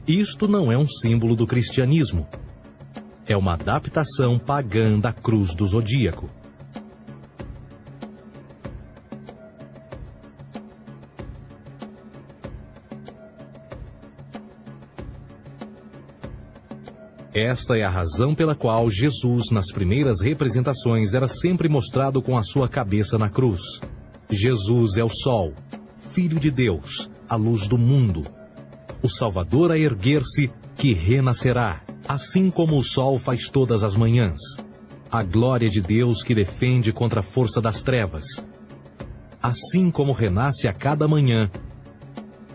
Isto não é um símbolo do cristianismo. É uma adaptação pagã da cruz do zodíaco. Esta é a razão pela qual Jesus, nas primeiras representações, era sempre mostrado com a sua cabeça na cruz. Jesus é o Sol, Filho de Deus, a luz do mundo. O Salvador a erguer-se, que renascerá, assim como o sol faz todas as manhãs. A glória de Deus que defende contra a força das trevas. Assim como renasce a cada manhã,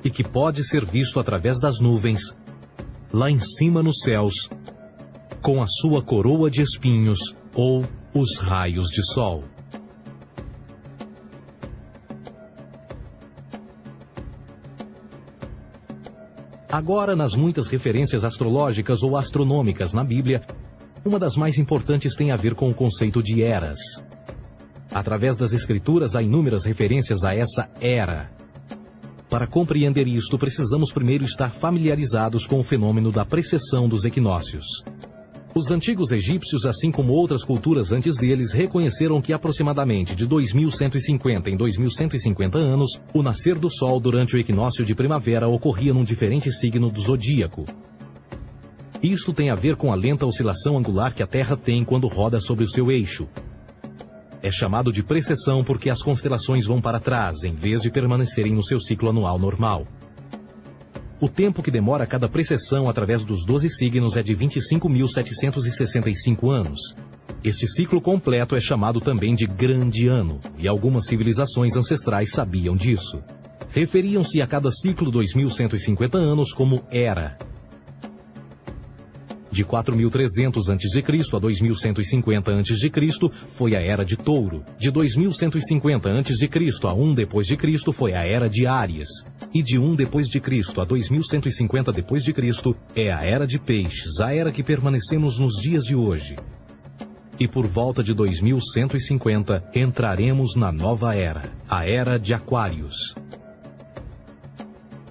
e que pode ser visto através das nuvens, lá em cima nos céus, com a sua coroa de espinhos ou os raios de sol. Agora, nas muitas referências astrológicas ou astronômicas na Bíblia, uma das mais importantes tem a ver com o conceito de eras. Através das Escrituras há inúmeras referências a essa era. Para compreender isto, precisamos primeiro estar familiarizados com o fenômeno da precessão dos equinócios. Os antigos egípcios, assim como outras culturas antes deles, reconheceram que aproximadamente de 2150 em 2150 anos, o nascer do Sol durante o equinócio de primavera ocorria num diferente signo do zodíaco. Isto tem a ver com a lenta oscilação angular que a Terra tem quando roda sobre o seu eixo. É chamado de precessão porque as constelações vão para trás, em vez de permanecerem no seu ciclo anual normal. O tempo que demora cada precessão através dos 12 signos é de 25.765 anos. Este ciclo completo é chamado também de Grande Ano, e algumas civilizações ancestrais sabiam disso. Referiam-se a cada ciclo 2.150 anos como Era. De 4.300 a.C. a 2.150 a.C. foi a Era de Touro. De 2.150 a.C. a 1 d.C. foi a Era de Áries. E de 1 d.C. a 2.150 d.C. é a Era de Peixes, a era que permanecemos nos dias de hoje. E por volta de 2150 entraremos na nova era, a Era de Aquários.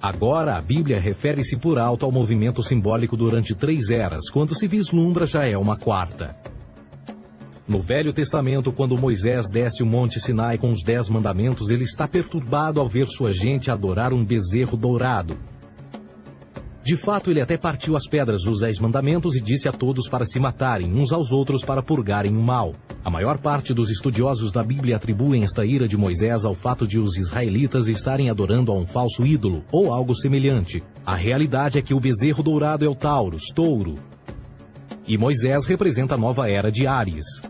Agora, a Bíblia refere-se por alto ao movimento simbólico durante 3 eras, quando se vislumbra já é uma quarta. No Velho Testamento, quando Moisés desce o Monte Sinai com os 10 mandamentos, ele está perturbado ao ver sua gente adorar um bezerro dourado. De fato, ele até partiu as pedras dos 10 mandamentos e disse a todos para se matarem uns aos outros para purgarem o mal. A maior parte dos estudiosos da Bíblia atribuem esta ira de Moisés ao fato de os israelitas estarem adorando a um falso ídolo, ou algo semelhante. A realidade é que o bezerro dourado é o Taurus, touro. E Moisés representa a nova era de Áries.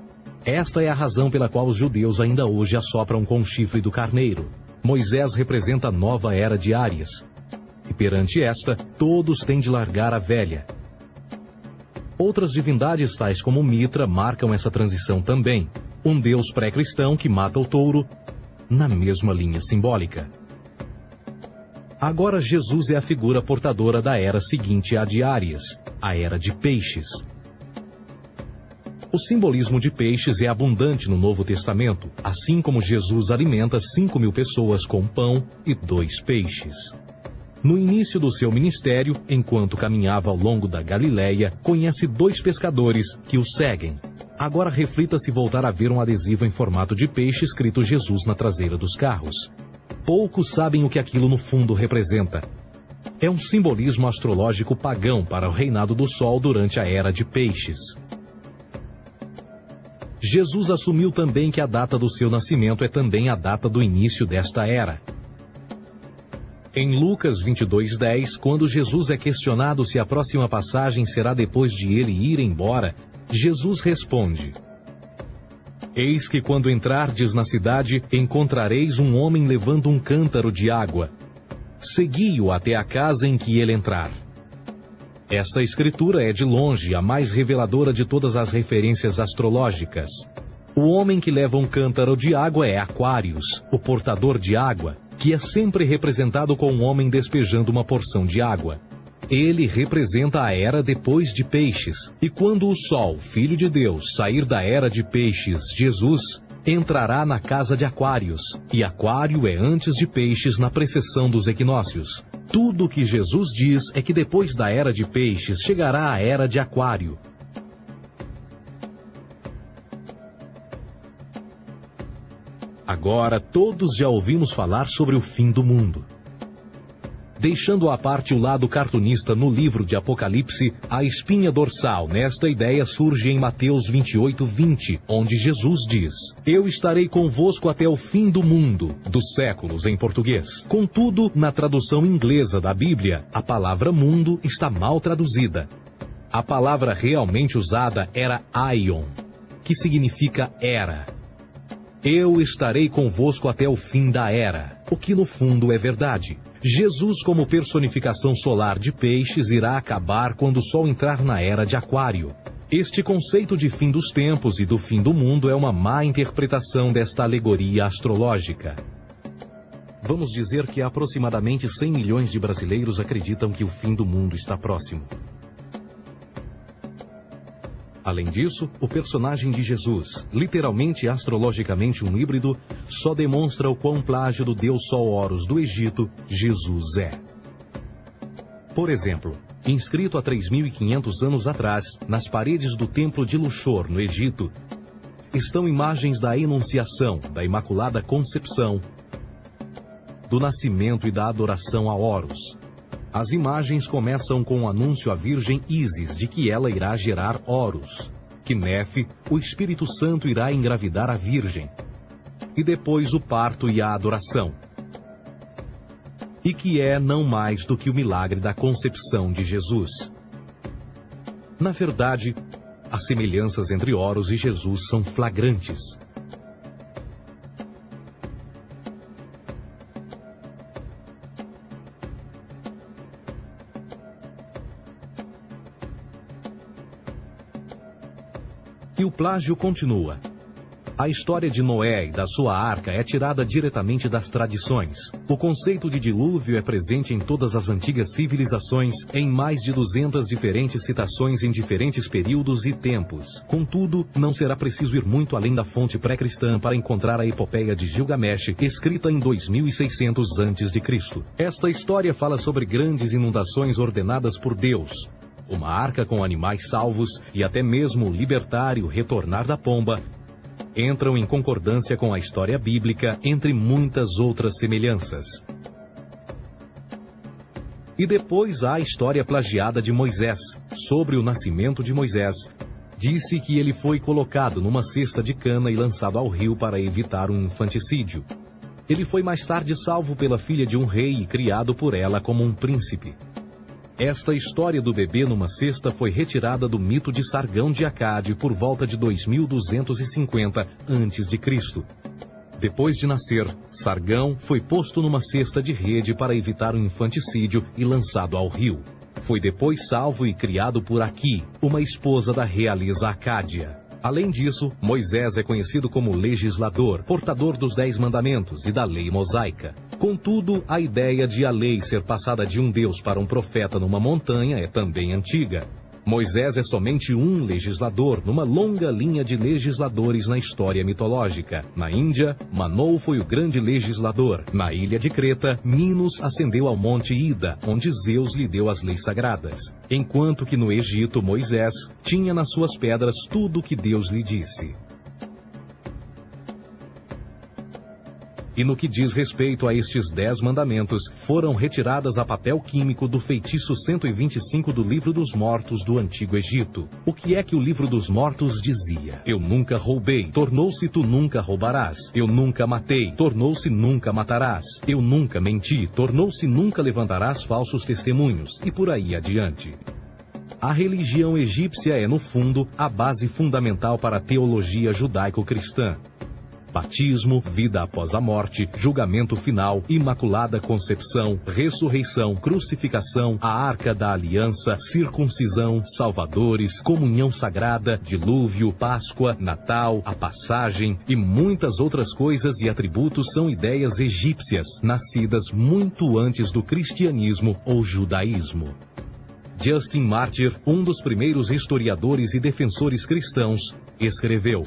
Esta é a razão pela qual os judeus ainda hoje assopram com o chifre do carneiro. Moisés representa a nova era de Áries. E perante esta, todos têm de largar a velha. Outras divindades, tais como Mitra, marcam essa transição também. Um deus pré-cristão que mata o touro, na mesma linha simbólica. Agora Jesus é a figura portadora da era seguinte à de Áries, a Era de Peixes. O simbolismo de peixes é abundante no Novo Testamento, assim como Jesus alimenta 5.000 pessoas com pão e 2 peixes. No início do seu ministério, enquanto caminhava ao longo da Galileia, conhece 2 pescadores que o seguem. Agora reflita se voltar a ver um adesivo em formato de peixe escrito Jesus na traseira dos carros. Poucos sabem o que aquilo no fundo representa. É um simbolismo astrológico pagão para o reinado do Sol durante a Era de Peixes. Jesus assumiu também que a data do seu nascimento é também a data do início desta era. Em Lucas 22:10, quando Jesus é questionado se a próxima passagem será depois de ele ir embora, Jesus responde: Eis que quando entrardes na cidade, encontrareis um homem levando um cântaro de água. Segui-o até a casa em que ele entrar. Esta escritura é de longe a mais reveladora de todas as referências astrológicas. O homem que leva um cântaro de água é Aquários, o portador de água, que é sempre representado com um homem despejando uma porção de água. Ele representa a era depois de Peixes, e quando o Sol, Filho de Deus, sair da era de Peixes, Jesus, entrará na casa de Aquários, e Aquário é antes de Peixes na precessão dos equinócios. Tudo o que Jesus diz é que depois da era de peixes chegará a era de aquário. Agora todos já ouvimos falar sobre o fim do mundo. Deixando à parte o lado cartunista no livro de Apocalipse, a espinha dorsal nesta ideia surge em Mateus 28:20, onde Jesus diz: Eu estarei convosco até o fim do mundo, dos séculos em português. Contudo, na tradução inglesa da Bíblia, a palavra mundo está mal traduzida. A palavra realmente usada era aion, que significa era. Eu estarei convosco até o fim da era, o que no fundo é verdade. Jesus, como personificação solar de peixes, irá acabar quando o Sol entrar na era de aquário. Este conceito de fim dos tempos e do fim do mundo é uma má interpretação desta alegoria astrológica. Vamos dizer que aproximadamente 100 milhões de brasileiros acreditam que o fim do mundo está próximo. Além disso, o personagem de Jesus, literalmente e astrologicamente um híbrido, só demonstra o quão plágio do deus Sol Horus do Egito, Jesus é. Por exemplo, inscrito há 3.500 anos atrás, nas paredes do templo de Luxor, no Egito, estão imagens da Enunciação, da Imaculada Concepção, do nascimento e da adoração a Horus. As imagens começam com o anúncio à Virgem Ísis de que ela irá gerar Horus, que Nefe, o Espírito Santo, irá engravidar a Virgem, e depois o parto e a adoração, e que é não mais do que o milagre da concepção de Jesus. Na verdade, as semelhanças entre Horus e Jesus são flagrantes. E o plágio continua. A história de Noé e da sua arca é tirada diretamente das tradições. O conceito de dilúvio é presente em todas as antigas civilizações, em mais de 200 diferentes citações em diferentes períodos e tempos. Contudo, não será preciso ir muito além da fonte pré-cristã para encontrar a epopeia de Gilgamesh, escrita em 2600 a.C. Esta história fala sobre grandes inundações ordenadas por Deus, uma arca com animais salvos e até mesmo o libertário retornar da pomba, entram em concordância com a história bíblica, entre muitas outras semelhanças. E depois há a história plagiada de Moisés. Sobre o nascimento de Moisés, disse que ele foi colocado numa cesta de cana e lançado ao rio para evitar um infanticídio. Ele foi mais tarde salvo pela filha de um rei e criado por ela como um príncipe. Esta história do bebê numa cesta foi retirada do mito de Sargão de Acade por volta de 2250 a.C. Depois de nascer, Sargão foi posto numa cesta de rede para evitar um infanticídio e lançado ao rio. Foi depois salvo e criado por Aqui, uma esposa da realeza Acádia. Além disso, Moisés é conhecido como legislador, portador dos 10 mandamentos e da lei mosaica. Contudo, a ideia de a lei ser passada de um Deus para um profeta numa montanha é também antiga. Moisés é somente um legislador numa longa linha de legisladores na história mitológica. Na Índia, Manou foi o grande legislador. Na ilha de Creta, Minos ascendeu ao monte Ida, onde Zeus lhe deu as leis sagradas. Enquanto que no Egito, Moisés tinha nas suas pedras tudo o que Deus lhe disse. E no que diz respeito a estes 10 mandamentos, foram retiradas a papel químico do feitiço 125 do Livro dos Mortos do Antigo Egito. O que é que o Livro dos Mortos dizia? Eu nunca roubei, tornou-se tu nunca roubarás. Eu nunca matei, tornou-se nunca matarás. Eu nunca menti, tornou-se nunca levantarás falsos testemunhos. E por aí adiante. A religião egípcia é, no fundo, a base fundamental para a teologia judaico-cristã. Batismo, vida após a morte, julgamento final, imaculada concepção, ressurreição, crucificação, a arca da aliança, circuncisão, salvadores, comunhão sagrada, dilúvio, Páscoa, Natal, a passagem e muitas outras coisas e atributos são ideias egípcias, nascidas muito antes do cristianismo ou judaísmo. Justin Martyr, um dos primeiros historiadores e defensores cristãos, escreveu: